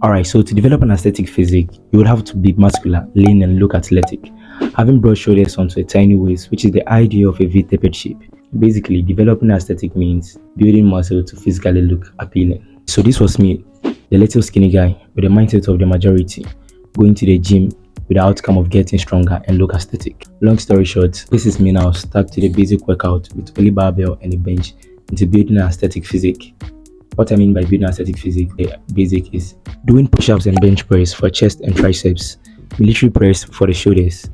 Alright, so to develop an aesthetic physique, you would have to be muscular, lean, and look athletic. Having broad shoulders onto a tiny waist, which is the idea of a V-tapered shape. Basically, developing aesthetic means building muscle to physically look appealing. So this was me, the little skinny guy with the mindset of the majority, going to the gym with the outcome of getting stronger and look aesthetic. Long story short, this is me now stuck to the basic workout with only barbell and a bench into building an aesthetic physique. What I mean by building an aesthetic physique, the basic is doing push-ups and bench press for chest and triceps, military press for the shoulders,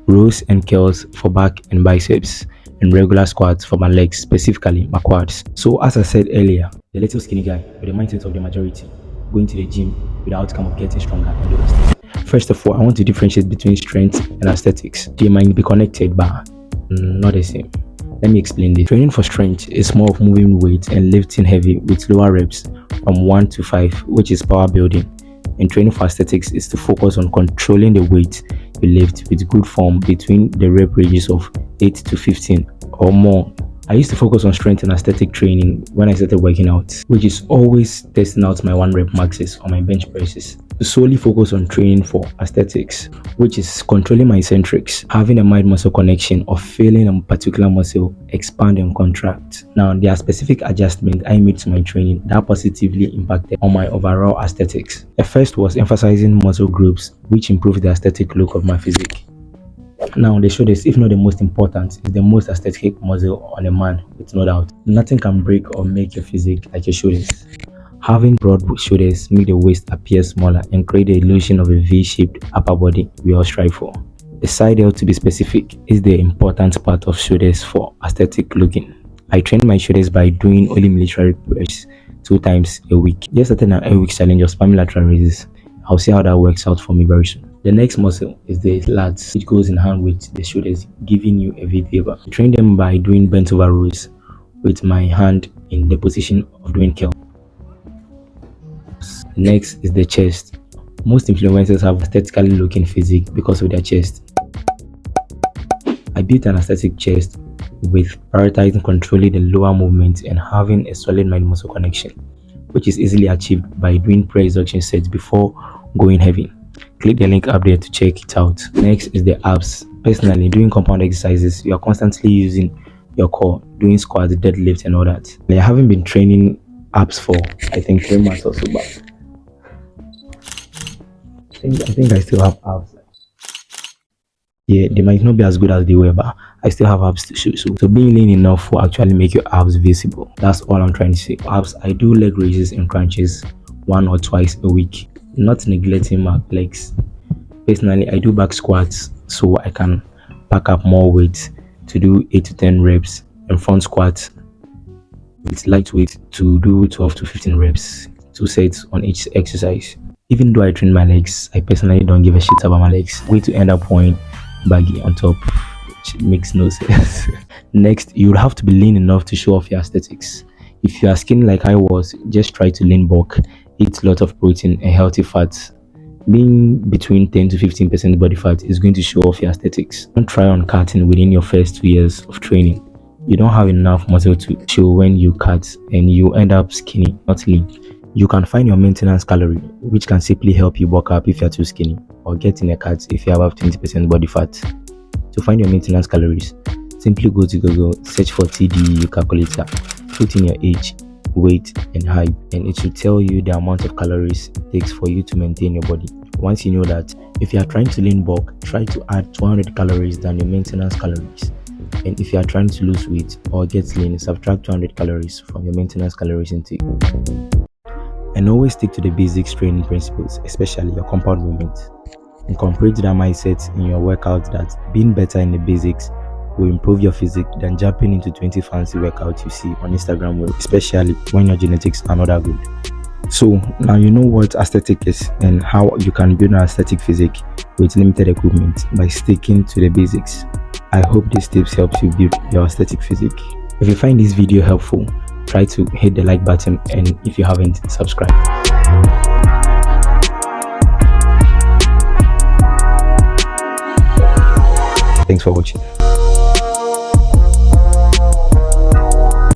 rows and curls for back and biceps, and regular squats for my legs, specifically my quads. So as I said earlier, the little skinny guy with the mindset of the majority, going to the gym with the outcome of getting stronger and look aesthetic. First of all, I want to differentiate between strength and aesthetics. They might be connected, but not the same. Let me explain this. Training for strength is more of moving weight and lifting heavy with lower reps from 1 to 5, which is power building. And training for aesthetics is to focus on controlling the weight you lift with good form between the rep ranges of 8 to 15 or more. I used to focus on strength and aesthetic training when I started working out, which is always testing out my 1 rep maxes on my bench presses. To solely focus on training for aesthetics, which is controlling my eccentrics, having a mind-muscle connection of feeling a particular muscle expand and contract. Now, there are specific adjustments I made to my training that positively impacted on my overall aesthetics. The first was emphasizing muscle groups, which improved the aesthetic look of my physique. Now, the shoulders, if not the most important, is the most aesthetic muscle on a man, with no doubt. Nothing can break or make your physique like your shoulders. Having broad shoulders make the waist appear smaller and create the illusion of a V-shaped upper body we all strive for. The side L, to be specific, is the important part of shoulders for aesthetic looking. I train my shoulders by doing only military press 2 times a week. Just started an 8-week challenge of spamming lateral raises. I'll see how that works out for me very soon. The next muscle is the lats, which goes in hand with the shoulders, giving you a V-taper. I train them by doing bent over rows with my hand in the position of doing curl. Next is the chest. Most influencers have aesthetically looking physique because of their chest. I built an aesthetic chest with prioritizing controlling the lower movement and having a solid mind-muscle connection, which is easily achieved by doing pre-exhaustion sets before going heavy. Click the link up there to check it out. Next is the abs. Personally, doing compound exercises, you are constantly using your core, doing squats, deadlifts, and all that. I haven't been training abs for I think 3 months or so, but I think I still have abs. Yeah, they might not be as good as they were, but I still have abs to show. So being lean enough will actually make your abs visible. That's all I'm trying to say. Abs, I do leg raises and crunches 1 or twice a week, not neglecting my legs. Personally, I do back squats so I can pack up more weight to do 8 to 10 reps, and front squats with lightweight to do 12 to 15 reps, 2 sets on each exercise. Even though I train my legs, I personally don't give a shit about my legs. Way to end up wearing baggy on top, which makes no sense. Next, you will have to be lean enough to show off your aesthetics. If you are skinny like I was, just try to lean bulk, eat a lot of protein and healthy fats. Being between 10 to 15% body fat is going to show off your aesthetics. Don't try on cutting within your first 2 years of training. You don't have enough muscle to show when you cut and you end up skinny, not lean. You can find your maintenance calorie, which can simply help you bulk up if you're too skinny, or get in a cut if you have 20% body fat. To find your maintenance calories, simply go to Google, search for TDEU calculator, put in your age, weight and height, and it should tell you the amount of calories it takes for you to maintain your body. Once you know that, if you are trying to lean bulk, try to add 200 calories than your maintenance calories. And if you are trying to lose weight or get lean, subtract 200 calories from your maintenance calories intake. And always stick to the basic training principles, especially your compound movement. Incorporate that mindset in your workout that being better in the basics will improve your physique than jumping into 20 fancy workouts you see on Instagram, especially when your genetics are not that good. So now you know what aesthetic is and how you can build an aesthetic physique with limited equipment by sticking to the basics. I hope these tips helps you build your aesthetic physique. If you find this video helpful, try to hit the like button, and if you haven't, subscribe. Thanks for watching.